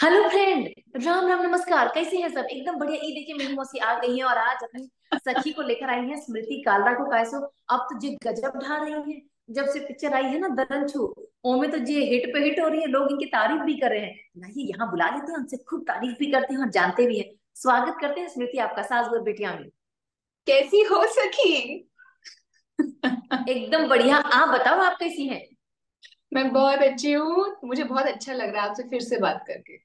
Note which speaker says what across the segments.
Speaker 1: Hello friend. Ram Ram नमस्कार, कैसे हैं सब? एकदम बढ़िया। ये देखिए मीनू मौसी आ गई हैं और आज अपनी सखी को लेकर आई हैं, स्मृति कालरा को। कैसो अब तो जी गजब ढा रही हैं। जब से पिक्चर आई है ना दरंछू, ओमे तो जी हिट पे हिट हो रही है, लोग इनकी तारीफ भी कर रहे हैं। लाइए यहाँ बुला लेते हैं, उनसे खूब तारीफ भी करते हैं और जानते भी हैं। स्वागत करते हैं स्मृति आपका, सास और बेटियां में।
Speaker 2: कैसी हो सखी।
Speaker 1: एकदम बढ़िया। आप बताओ, आप कैसी हैं?
Speaker 2: मैं बहुत अच्छी हूँ। मुझे बहुत अच्छा लग रहा है आपसे फिर से बात करके।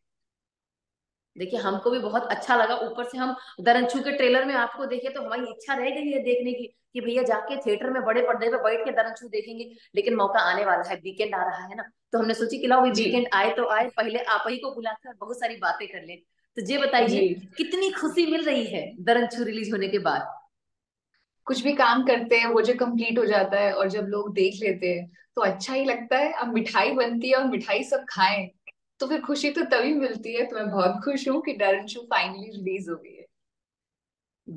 Speaker 1: देखिए हमको भी बहुत अच्छा लगा। ऊपर से हम दरंछू के ट्रेलर में आपको देखे तो हमारी इच्छा रह गई है देखने की कि भैया जाके थिएटर में बड़े पर्दे पे बैठ के दरंछू देखेंगे। लेकिन मौका आने वाला है, वीकेंड आ रहा है ना, तो हमने सोची कि लाओ
Speaker 2: जी
Speaker 1: वीकेंड आए तो आए, पहले आप ही को बुलाकर बहुत सारी बातें कर ले। तो ये
Speaker 2: जी।
Speaker 1: बताइए, कितनी खुशी मिल रही है दरंछू रिलीज होने के बाद?
Speaker 2: कुछ भी काम करते हैं वो जो कंप्लीट हो जाता है और जब लोग देख लेते हैं तो अच्छा ही लगता है। अब मिठाई बनती है और मिठाई सब खाएं तो फिर खुशी तो तभी मिलती है। तो मैं बहुत खुश हूँ कि डरंशू फाइनली रिलीज हो गई है।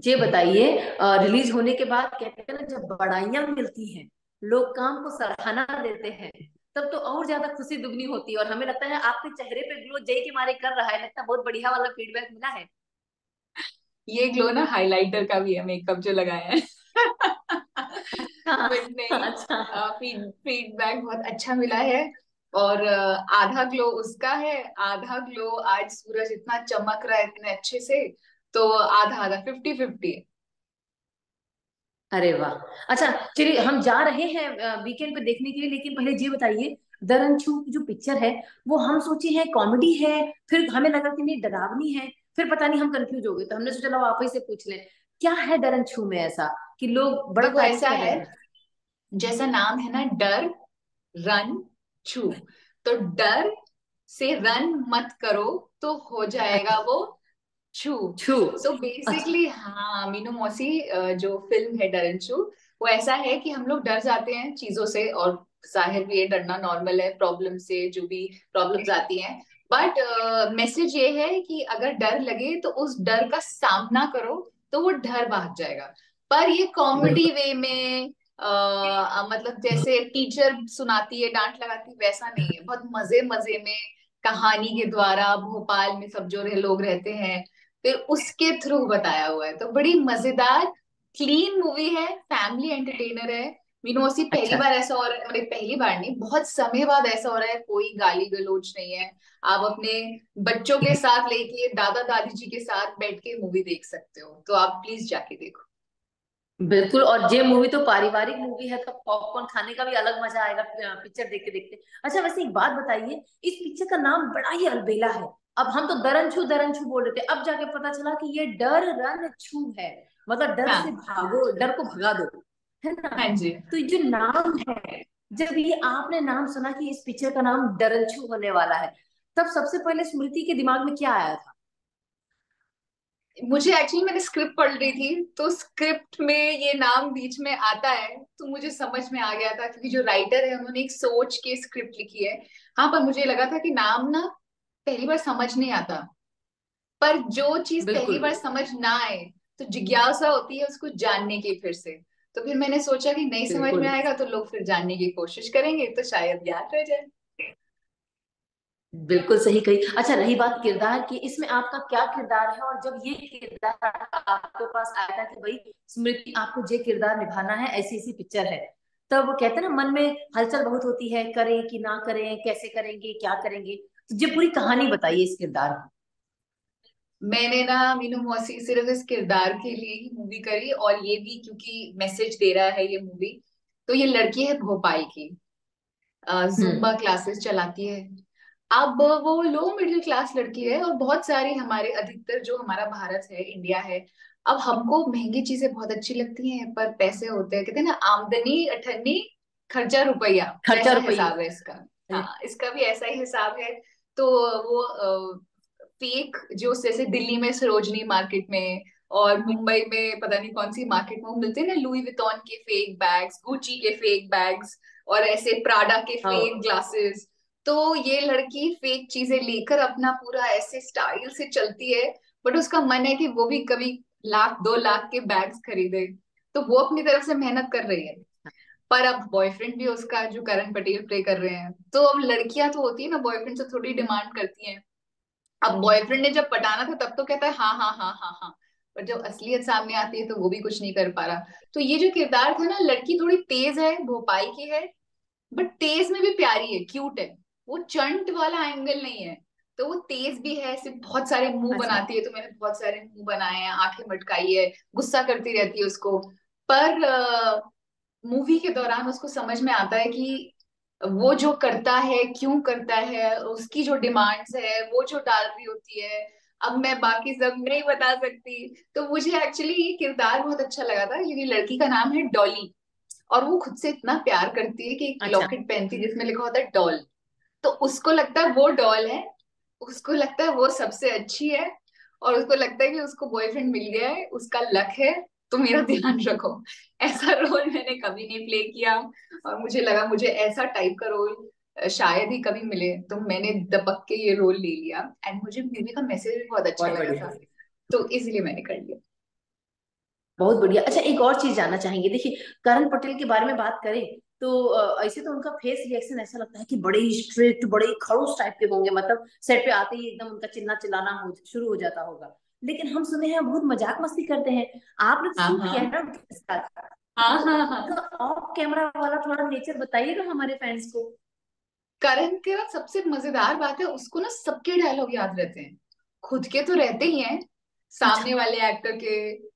Speaker 1: ये बताइए, रिलीज होने के बाद कहते हैं ना, जब बधाइयां मिलती हैं, लोग काम को सराहना देते हैं, तब तो और ज्यादा खुशी दुगनी होती है। और हमें लगता है आपके चेहरे पे ग्लो जय के मारे कर रहा है, लगता है बहुत बढ़िया वाला फीडबैक मिला है।
Speaker 2: ये ग्लो ना हाइलाइटर का भी है, मेकअप जो लगाया है।
Speaker 1: हाँ।
Speaker 2: बट नहीं,
Speaker 1: अच्छा।
Speaker 2: फीडबैक बहुत अच्छा मिला है। और आधा ग्लो उसका है, आधा ग्लो आज सूरज इतना चमक रहा है इतने अच्छे से, तो आधा आधा 50-50।
Speaker 1: अरे वाह। अच्छा, चलिए हम जा रहे हैं वीकेंड पे देखने के लिए, लेकिन पहले ये बताइए, दरअंशु की जो पिक्चर है वो हम सोचे हैं कॉमेडी है, फिर हमें लगा कि नहीं डरावनी है, फिर पता नहीं हम कंफ्यूज हो गए, तो हमने सोचा लो आप ही से पूछ लें क्या है दरअंशु में ऐसा कि लोग बड़ा
Speaker 2: देखो
Speaker 1: तारीफ
Speaker 2: ऐसा
Speaker 1: कर रहे
Speaker 2: है,
Speaker 1: हैं।
Speaker 2: जैसा नाम है ना, डर रन छू, तो डर से रन मत करो तो हो जाएगा
Speaker 1: अच्छा।
Speaker 2: वो छू।
Speaker 1: छू।
Speaker 2: सो
Speaker 1: अच्छा।
Speaker 2: बेसिकली हाँ, मीनू मौसी जो फिल्म है डरंचू, वो ऐसा है कि हम लोग डर जाते हैं चीजों से, और जाहिर भी है डरना नॉर्मल है, प्रॉब्लम से जो भी प्रॉब्लम्स आती हैं। बट मैसेज ये है कि अगर डर लगे तो उस डर का सामना करो, तो वो डर भाग जाएगा। पर ये कॉमेडी
Speaker 1: बिल्कुल।
Speaker 2: वे में मतलब जैसे टीचर सुनाती है डांट लगाती है वैसा नहीं है, बहुत मजे मजे में कहानी के द्वारा भोपाल में सब जो लोग रहते हैं फिर उसके थ्रू बताया हुआ है। तो बड़ी मजेदार क्लीन मूवी है, फैमिली एंटरटेनर है। मीनू पहली
Speaker 1: अच्छा।
Speaker 2: बार ऐसा हो रहा है, मतलब पहली बार नहीं, बहुत समय बाद ऐसा हो रहा है, कोई गाली गलौज नहीं है। आप अपने बच्चों के साथ लेके दादा दादी जी के साथ बैठ के मूवी देख सकते हो, तो आप प्लीज जाके देखो।
Speaker 1: बिल्कुल, और ये मूवी तो पारिवारिक मूवी है, तो पॉपकॉर्न खाने का भी अलग मजा आएगा पिक्चर देखते देखते। अच्छा, वैसे एक बात बताइए, इस पिक्चर का नाम बड़ा ही अलबेला है। अब हम तो दरन छू बोल रहे थे, अब जाके पता चला कि ये डर रन छू है, मतलब डर से
Speaker 2: हाँ
Speaker 1: भागो, डर को भगा दो, है ना?
Speaker 2: हाँ जी।
Speaker 1: तो ये जो नाम है, जब ये आपने नाम सुना कि इस पिक्चर का नाम डरन छू होने वाला है, तब सबसे पहले स्मृति के दिमाग में क्या आया था?
Speaker 2: मुझे एक्चुअली, मैंने स्क्रिप्ट पढ़ रही थी तो स्क्रिप्ट में ये नाम बीच में आता है तो मुझे समझ में आ गया था, क्योंकि जो राइटर है उन्होंने एक सोच के स्क्रिप्ट लिखी है। हाँ, पर मुझे लगा था कि नाम ना पहली बार समझ नहीं आता, पर जो चीज पहली
Speaker 1: बिल्कुल।
Speaker 2: बार समझ ना आए तो जिज्ञासा होती है उसको जानने की फिर से। तो फिर मैंने सोचा कि नहीं समझ में
Speaker 1: बिल्कुल।
Speaker 2: आएगा तो लोग फिर जानने की कोशिश करेंगे तो शायद याद रह जाए।
Speaker 1: बिल्कुल सही कही। अच्छा, रही बात किरदार की, इसमें आपका क्या किरदार है? और जब ये किरदार आपके पास आया था कि भाई स्मृति आपको ये किरदार निभाना है, ऐसी ऐसी पिक्चर है, तब कहते हैं ना मन में हलचल बहुत होती है, करें कि ना करें, कैसे करेंगे, क्या करेंगे? तो ये पूरी कहानी बताइए इस किरदार की।
Speaker 2: मैंने ना मीनू मौसी सिर्फ इस किरदार के लिए ही मूवी करी, और ये भी क्योंकि मैसेज दे रहा है ये मूवी। तो ये लड़की है भोपाल की, जुम्बा
Speaker 1: हम्म।
Speaker 2: क्लासेस चलाती है। अब वो लो मिडिल क्लास लड़की है, और बहुत सारी हमारे अधिकतर जो हमारा भारत है, इंडिया है, अब हमको महंगी चीजें बहुत अच्छी लगती हैं, पर पैसे होते हैं, कहते हैं ना, आमदनी अठन्नी खर्चा रुपया,
Speaker 1: खर्चा
Speaker 2: वैसा
Speaker 1: रुपये।
Speaker 2: हिसाब है इसका। हाँ, इसका भी ऐसा ही हिसाब है। तो वो फेक जो जैसे दिल्ली में सरोजनी मार्केट में और मुंबई में पता नहीं कौन सी मार्केट में वो मिलते हैं ना, लुई विटॉन के फेक बैग्स, गुची के फेक बैग्स, और ऐसे प्राडा के फेक
Speaker 1: हाँ।
Speaker 2: ग्लासेस। तो ये लड़की फेक चीजें लेकर अपना पूरा ऐसे स्टाइल से चलती है, बट उसका मन है कि वो भी कभी 1 लाख 2 लाख के बैग्स खरीदे। तो वो अपनी तरफ से मेहनत कर रही है, पर अब बॉयफ्रेंड भी उसका जो करण पटेल प्ले कर रहे हैं, तो अब लड़कियां तो होती है ना, बॉयफ्रेंड से थोड़ी डिमांड करती हैं। अब बॉयफ्रेंड ने जब पटाना था तब तो कहता है हाँ हाँ हाँ हाँ हाँ, पर जब असलियत सामने आती है तो वो भी कुछ नहीं कर पा रहा। तो ये जो किरदार था ना, लड़की थोड़ी तेज है, भोपाल की है, बट तेज में भी प्यारी है, क्यूट है। वो चंट वाला एंगल नहीं है। तो वो तेज भी है, सिर्फ बहुत सारे मुंह
Speaker 1: अच्छा।
Speaker 2: बनाती है, तो मैंने बहुत सारे मुंह बनाए हैं, आंखें मटकाई है, गुस्सा करती रहती है उसको। पर मूवी के दौरान उसको समझ में आता है कि वो जो करता है क्यों करता है, उसकी जो डिमांड्स है वो जो डाल रही होती है। अब मैं बाकी सब नहीं बता सकती। तो मुझे एक्चुअली ये किरदार बहुत अच्छा लगा था, क्योंकि लड़की का नाम है डॉली, और वो खुद से इतना प्यार करती है कि एक
Speaker 1: अच्छा।
Speaker 2: लॉकेट पहनती है जिसमें लिखा होता है डॉल। तो उसको लगता है वो डॉल है, उसको लगता है वो सबसे अच्छी है, और उसको लगता है कि उसको बॉयफ्रेंड मिल गया है, उसका लक है, तो मेरा ध्यान रखो। ऐसा रोल मैंने कभी नहीं प्ले किया, और मुझे लगा मुझे ऐसा टाइप का रोल शायद ही कभी मिले, तो मैंने दबक के ये रोल ले लिया। एंड मुझे मूवी का मैसेज भी बहुत अच्छा
Speaker 1: बहुत
Speaker 2: लगा
Speaker 1: बढ़िया।
Speaker 2: था, तो इसलिए मैंने कर लिया।
Speaker 1: बहुत बढ़िया। अच्छा, एक और चीज जानना चाहेंगे, देखिए करण पटेल के बारे में बात करें तो ऐसे तो उनका फेस रिएक्शन ऐसा लगता है कि बड़े ही स्ट्रिक्ट, बड़े ही खड़ूस टाइप के होंगे, मतलब सेट पे आते ही एकदम उनका चिल्ला चिल्लाना शुरू हो जाता होगा। लेकिन हम सुने हैं बहुत मजाक मस्ती करते हैं। आपने तो
Speaker 2: हाँ
Speaker 1: शूट किया है
Speaker 2: हाँ
Speaker 1: ना उनके साथ,
Speaker 2: हाँ
Speaker 1: तो
Speaker 2: हाँ
Speaker 1: उनका
Speaker 2: हाँ।
Speaker 1: ऑफ कैमरा वाला थोड़ा नेचर बताइएगा हमारे फैंस को।
Speaker 2: करण के बाद सबसे मजेदार बात है, उसको ना सबके डायलॉग याद रहते हैं। खुद के तो रहते ही हैं,
Speaker 1: अच्छा।
Speaker 2: सामने वाले एक्टर के,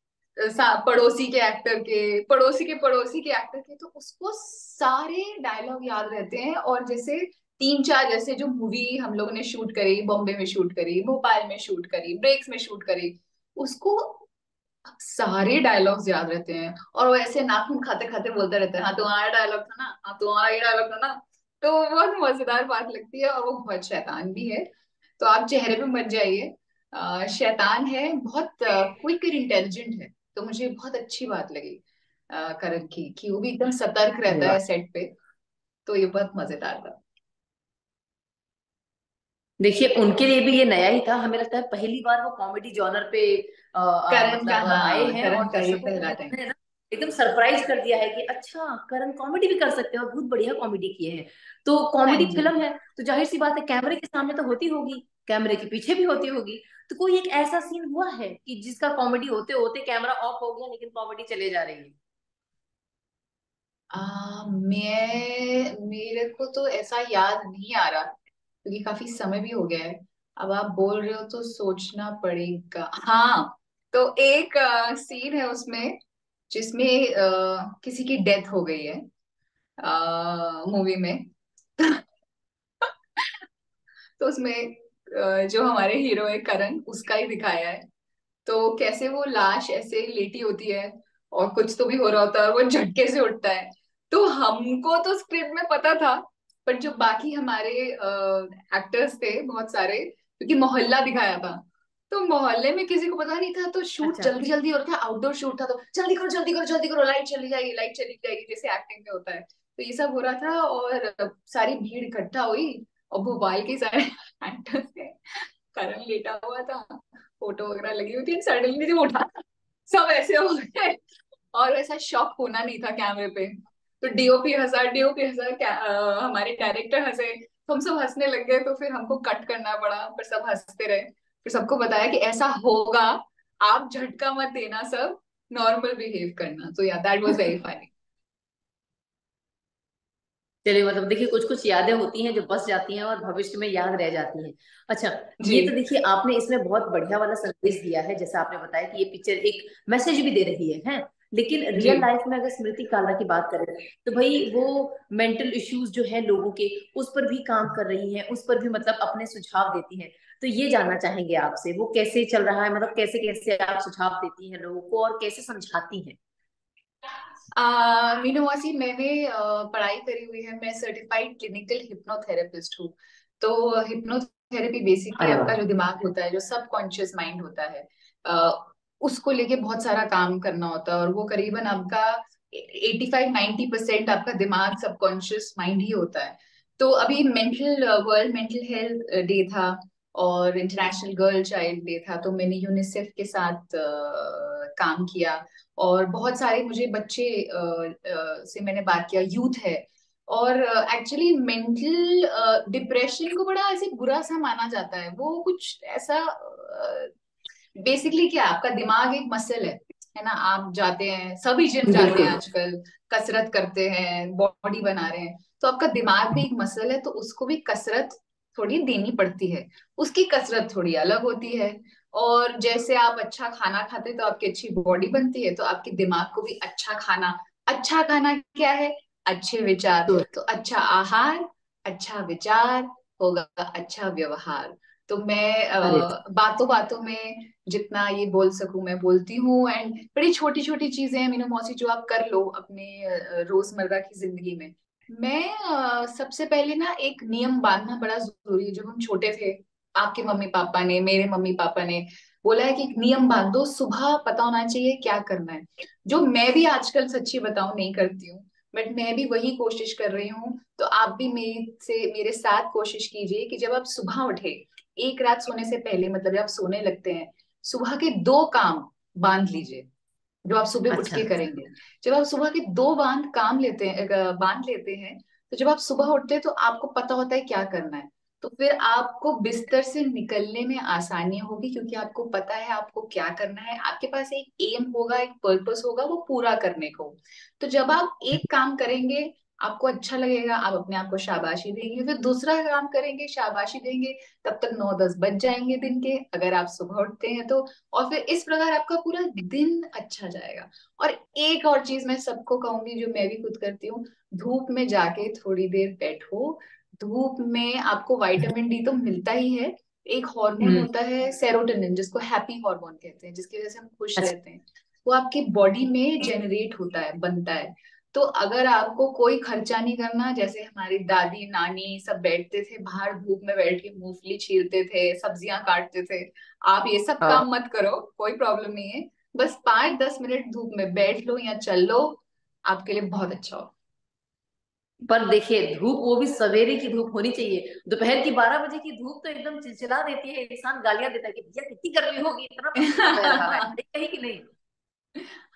Speaker 2: पड़ोसी के एक्टर के, पड़ोसी के पड़ोसी के एक्टर के, तो उसको सारे डायलॉग याद रहते हैं। और जैसे तीन चार, जैसे जो मूवी हम लोगों ने शूट करी, बॉम्बे में शूट करी, भोपाल में शूट करी, ब्रेक्स में शूट करी, उसको सारे डायलॉग्स याद रहते हैं। और वो ऐसे नाखून खाते खाते बोलता रहता है, हाँ तुम्हारा डायलॉग था ना, हाँ तुम्हारा ये डायलॉग था ना। तो बहुत मजेदार बात लगती है, और वो बहुत शैतान भी है। तो आप चेहरे पे मत जाइए, शैतान है, बहुत क्विक और इंटेलिजेंट है। तो मुझे बहुत अच्छी बात लगी करण की, कि वो भी एकदम सतर्क
Speaker 1: अरे
Speaker 2: रहता
Speaker 1: वाह।
Speaker 2: है सेट पे। तो ये बहुत मजेदार था।
Speaker 1: देखिए उनके लिए भी ये नया ही था, हमें लगता है पहली बार वो कॉमेडी जॉनर पे
Speaker 2: करण का,
Speaker 1: मतलब आए
Speaker 2: हाँ,
Speaker 1: हैं, और
Speaker 2: करण का ये
Speaker 1: दर्शकों को
Speaker 2: पहला
Speaker 1: भी
Speaker 2: टाइम।
Speaker 1: उन्होंने ना एकदम सरप्राइज कर दिया है कि अच्छा करण कॉमेडी भी कर सकते हैं और बहुत बढ़िया कॉमेडी किए हैं। तो
Speaker 2: हाँ
Speaker 1: कॉमेडी
Speaker 2: जी।
Speaker 1: फिल्म है तो जाहिर सी बात है कैमरे के सामने तो होती होगी, कैमरे के पीछे भी होती होगी। तो कोई एक ऐसा सीन हुआ है कि जिसका कॉमेडी होते होते कैमरा ऑफ हो गया लेकिन कॉमेडी चले जा रही है?
Speaker 2: मैं, मेरे को तो ऐसा याद नहीं आ रहा, क्योंकि काफी समय भी हो गया है। अब आप बोल रहे हो तो सोचना पड़ेगा। हाँ, तो एक सीन है उसमें जिसमें किसी की डेथ हो गई है मूवी में। तो उसमें जो हमारे हीरो है करण, उसका ही दिखाया है। तो कैसे वो लाश ऐसे लेटी होती है, और कुछ तो भी हो रहा होता है, और वो झटके से उठता है। तो हमको तो स्क्रिप्ट में पता था, पर जो बाकी हमारे एक्टर्स थे बहुत सारे, क्योंकि मोहल्ला दिखाया था, तो मोहल्ले में किसी को पता नहीं था। तो शूट
Speaker 1: अच्छा।
Speaker 2: जल्दी जल्दी हो रहा था, आउटडोर शूट था, तो जल्दी करो जल्दी करो जल्दी करो, लाइट चली जाएगी लाइट चली जाएगी, जैसे एक्टिंग में होता है। तो ये सब हो रहा था, और सारी भीड़ इकट्ठा हुई, और भोपाल के सारे एक्टर्स थे, करण लेटा हुआ था, फोटो वगैरह लगी हुई थी, सडनली जो उठा, सब ऐसे हो गए। और ऐसा शॉक होना नहीं था कैमरे पे। तो डीओपी हंसा, डीओपी हंसा, हमारे डायरेक्टर हंसे, तो हम सब हंसने लग गए। तो फिर हमको कट करना पड़ा, फिर सब हंसते रहे, फिर सबको बताया कि ऐसा होगा, आप झटका मत देना, सब नॉर्मल बिहेव करना। तो या दैट वाज वेरी फनी।
Speaker 1: चलिए, मतलब देखिए कुछ कुछ यादें होती हैं जो बस जाती हैं और भविष्य में याद रह जाती हैं। अच्छा,
Speaker 2: जी
Speaker 1: ये तो देखिए आपने इसमें बहुत बढ़िया वाला संदेश दिया है, जैसा आपने बताया कि ये पिक्चर एक मैसेज भी दे रही है। लेकिन
Speaker 2: जी।
Speaker 1: रियल लाइफ में अगर स्मृति काला की बात करें तो भाई वो मेंटल इश्यूज जो है लोगों के, उस पर भी काम कर रही हैं, उस पर भी मतलब अपने सुझाव देती हैं। तो ये जानना चाहेंगे आपसे वो कैसे चल रहा है, मतलब कैसे कैसे आप सुझाव देती हैं लोगों को और कैसे समझाती हैं?
Speaker 2: मीनू वासी, मैंने पढ़ाई करी हुई है, मैं सर्टिफाइड क्लिनिकल हिप्नोथेरेपिस्ट हूँ। तो हिप्नोथेरेपी बेसिकली
Speaker 1: अरे
Speaker 2: आपका
Speaker 1: वाह।
Speaker 2: जो दिमाग होता है, जो सबकॉन्शियस माइंड होता है, उसको लेके बहुत सारा काम करना होता है। और वो करीबन आपका 85-90% आपका दिमाग सबकॉन्शियस माइंड ही होता है। तो अभी वर्ल्ड मेंटल हेल्थ डे था, और इंटरनेशनल गर्ल चाइल्ड डे था, तो मैंने यूनिसेफ के साथ काम किया। और बहुत सारे मुझे बच्चे से मैंने बात किया, यूथ है, और एक्चुअली मेंटल डिप्रेशन को बड़ा ऐसे बुरा सा माना जाता है, वो कुछ ऐसा बेसिकली क्या, आपका दिमाग एक मसल है ना। आप जाते हैं, सभी जिम जाते हैं
Speaker 1: बिल्कुल।
Speaker 2: आजकल, कसरत करते हैं, बॉडी बना रहे हैं, तो आपका दिमाग भी एक मसल है, तो उसको भी कसरत थोड़ी देनी पड़ती है, उसकी कसरत थोड़ी अलग होती है। और जैसे आप अच्छा खाना खाते हैं तो आपकी अच्छी बॉडी बनती है, तो आपके दिमाग को भी अच्छा खाना क्या है, अच्छे विचार।
Speaker 1: तो
Speaker 2: तो अच्छा आहार, अच्छा विचार होगा, अच्छा व्यवहार। तो मैं
Speaker 1: अरे
Speaker 2: बातों बातों में जितना ये बोल सकूं मैं बोलती हूँ। एंड बड़ी छोटी छोटी चीजें हैं मीनू मौसी जो आप कर लो अपने रोजमर्रा की जिंदगी में। मैं सबसे पहले ना एक नियम बांधना बड़ा जरूरी है। जब हम छोटे थे, आपके मम्मी पापा ने, मेरे मम्मी पापा ने बोला है कि एक नियम बांधो, सुबह पता होना चाहिए क्या करना है। जो मैं भी आजकल सच्ची बताऊं नहीं करती हूँ, बट मैं भी वही कोशिश कर रही हूँ। तो आप भी मेरे साथ कोशिश कीजिए कि जब आप सुबह उठे, एक रात सोने से पहले, मतलब जब आप सोने लगते हैं, सुबह के दो काम बांध लीजिए जो आप सुबह उठ
Speaker 1: अच्छा।
Speaker 2: के करेंगे। जब आप सुबह के दो बांध लेते हैं, तो जब आप सुबह उठते हैं तो आपको पता होता है क्या करना है। तो फिर आपको बिस्तर से निकलने में आसानी होगी, क्योंकि आपको पता है आपको क्या करना है, आपके पास एक एम होगा, एक पर्पस होगा वो पूरा करने को। तो जब आप एक काम करेंगे, आपको अच्छा लगेगा, आप अपने आप को शाबाशी देंगे, फिर दूसरा काम करेंगे, शाबाशी देंगे, तब तक 9-10 बज जाएंगे दिन के, अगर आप सुबह उठते हैं तो। और फिर इस प्रकार आपका पूरा दिन अच्छा जाएगा। और एक और चीज मैं सबको कहूंगी, जो मैं भी खुद करती हूँ, धूप में जाके थोड़ी देर बैठो। धूप में आपको विटामिन डी तो मिलता ही है, एक हार्मोन
Speaker 1: हम्म।
Speaker 2: होता है सेरोटोनिन, जिसको हैप्पी हार्मोन कहते हैं, जिसकी वजह से हम खुश
Speaker 1: अच्छा।
Speaker 2: रहते हैं। वो आपकी बॉडी में जेनरेट होता है, बनता है। तो अगर आपको कोई खर्चा नहीं करना, जैसे हमारी दादी नानी सब बैठते थे बाहर धूप में बैठ के मूंगफली छीलते थे, सब्जियां काटते थे, आप ये सब
Speaker 1: हाँ।
Speaker 2: काम मत करो, कोई प्रॉब्लम नहीं है। बस 5-10 मिनट धूप में बैठ लो या चल लो, आपके लिए बहुत अच्छा हो।
Speaker 1: पर देखिए, धूप वो भी सवेरे की धूप होनी चाहिए। दोपहर की 12 बजे की धूप तो एकदम चिलचिला देती है, इंसान गालियां देता है कि भैया कितनी गर्मी होगी, इतना पसीना बह रहा है, कहीं कि नहीं।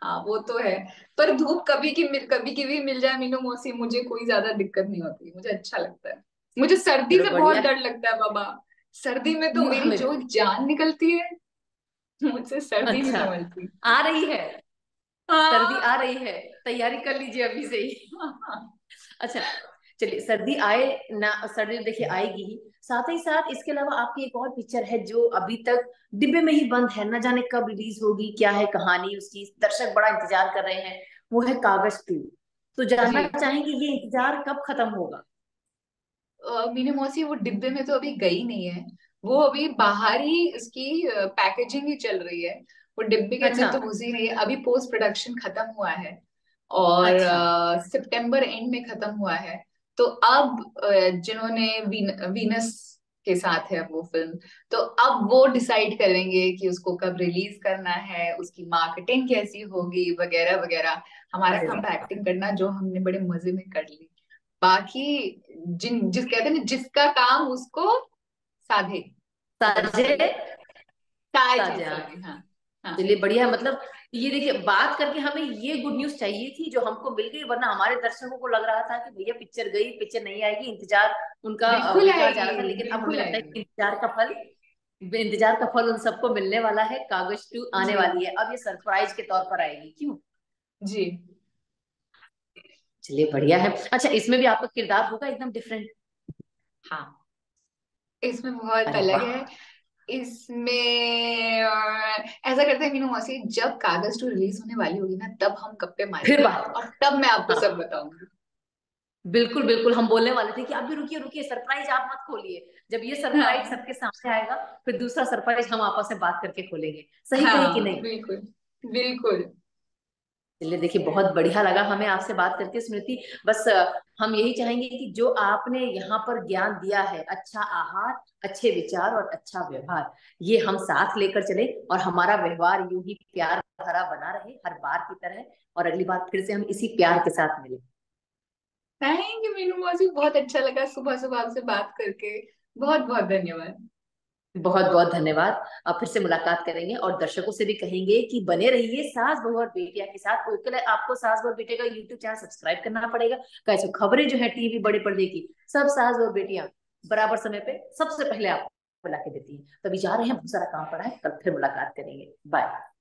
Speaker 2: हाँ वो तो है। पर धूप कभी की भी मिल जाए मीनू मौसी, मुझे कोई ज्यादा दिक्कत नहीं होती, मुझे अच्छा लगता है। मुझे सर्दी
Speaker 1: चलो
Speaker 2: से बहुत
Speaker 1: बढ़िया
Speaker 2: डर लगता है बाबा। सर्दी में तो मेरी
Speaker 1: है।
Speaker 2: जो जान निकलती है, मुझसे सर्दी नहीं
Speaker 1: अच्छा,
Speaker 2: संभलती।
Speaker 1: आ रही है, सर्दी आ
Speaker 2: हाँ।
Speaker 1: रही है, तैयारी कर लीजिए अभी से ही। अच्छा, चलिए, सर्दी आए ना, सर्दी तो देखिए आएगी ही, साथ ही साथ इसके अलावा आपकी एक और पिक्चर है जो अभी तक डिब्बे में ही बंद है, न जाने कब रिलीज होगी, क्या है कहानी उसकी, दर्शक बड़ा इंतजार कर रहे हैं, वो है कागज 2। तो
Speaker 2: जी।
Speaker 1: जानना चाहेंगे ये इंतजार कब खत्म होगा।
Speaker 2: मीनू मौसी वो डिब्बे में तो अभी गई नहीं है, वो अभी बाहर ही उसकी पैकेजिंग ही चल रही है। वो डिब्बे के
Speaker 1: अच्छा।
Speaker 2: अंदर तो घुसी नहीं है, अभी पोस्ट प्रोडक्शन खत्म हुआ है, और
Speaker 1: अच्छा।
Speaker 2: सितंबर एंड में खत्म हुआ है। तो अब जिन्होंने वीनस के साथ है वो फिल्म, तो अब वो डिसाइड करेंगे कि उसको कब रिलीज करना है, उसकी मार्केटिंग कैसी होगी, वगैरह वगैरह। हमारा
Speaker 1: अरे
Speaker 2: काम था
Speaker 1: वाह।
Speaker 2: एक्टिंग करना, जो हमने बड़े मजे में कर ली। बाकी जिस कहते हैं ना, जिसका काम उसको साधे, मतलब
Speaker 1: साजे।
Speaker 2: साझे
Speaker 1: साजा।
Speaker 2: साझे, हाँ। हाँ
Speaker 1: चलिए बढ़िया, मतलब ये देखिए, बात करके हमें ये गुड न्यूज चाहिए थी जो हमको मिल गई, वरना हमारे दर्शकों को लग रहा था कि भैया पिक्चर गई, पिक्चर नहीं आएगी, इंतजार उनका
Speaker 2: बिल्कुल
Speaker 1: बेकार जा
Speaker 2: आएगी,
Speaker 1: रहा था, लेकिन अब हमें
Speaker 2: बिल्कुल
Speaker 1: लगता है
Speaker 2: आएगी।
Speaker 1: कि इंतजार का फल उन सबको मिलने वाला है, कागज 2 आने
Speaker 2: जी।
Speaker 1: वाली है, अब ये सरप्राइज के तौर पर आएगी, क्यों।
Speaker 2: जी।
Speaker 1: चलिए बढ़िया है। अच्छा, इसमें भी आपका किरदार होगा एकदम डिफरेंट।
Speaker 2: हाँ, इसमें बहुत
Speaker 1: अरे
Speaker 2: अलग
Speaker 1: वाह।
Speaker 2: है। इसमें ऐसा करते हैं मीनू मौसी, जब कागज 2 रिलीज होने वाली होगी ना, तब हम गप्पे
Speaker 1: फिर
Speaker 2: मारेंगे
Speaker 1: बात।
Speaker 2: और तब मैं आपको सब
Speaker 1: हाँ,
Speaker 2: बताऊंगी।
Speaker 1: बिल्कुल बिल्कुल, हम बोलने वाले थे कि आप भी रुकिए रुकिए, सरप्राइज आप मत खोलिए, जब ये सरप्राइज
Speaker 2: हाँ।
Speaker 1: सबके सामने आएगा, फिर दूसरा सरप्राइज हम आपस में बात करके खोलेंगे, सही कहे कि
Speaker 2: हाँ
Speaker 1: नहीं।
Speaker 2: बिल्कुल, बिल्कुल।
Speaker 1: चलिए देखिए, बहुत बढ़िया लगा हमें आपसे बात करके स्मृति। बस हम यही चाहेंगे कि जो आपने यहाँ पर ज्ञान दिया है, अच्छा आहार, अच्छे विचार और अच्छा व्यवहार, ये हम साथ लेकर चले, और हमारा व्यवहार यूं ही प्यार भरा बना रहे हर बार की तरह, और अगली बार फिर से हम इसी प्यार के साथ मिले।
Speaker 2: थैंक यू मीनू मौसी, बहुत अच्छा लगा सुबह सुबह आपसे बात करके। बहुत बहुत धन्यवाद।
Speaker 1: बहुत बहुत धन्यवाद। अब फिर से मुलाकात करेंगे और दर्शकों से भी कहेंगे कि बने रहिए सास बहू और बेटिया के साथ। उसके लिए आपको सास बहू और बेटिया का यूट्यूब चैनल सब्सक्राइब करना पड़ेगा। कैसे खबरें जो है टीवी बड़े पर्दे की, सब सास बहू और बेटियां बराबर समय पे सबसे पहले आपको ला के देती है। तभी जा रहे हैं, बहुत सारा काम पड़ा है, कल फिर मुलाकात करेंगे। बाय।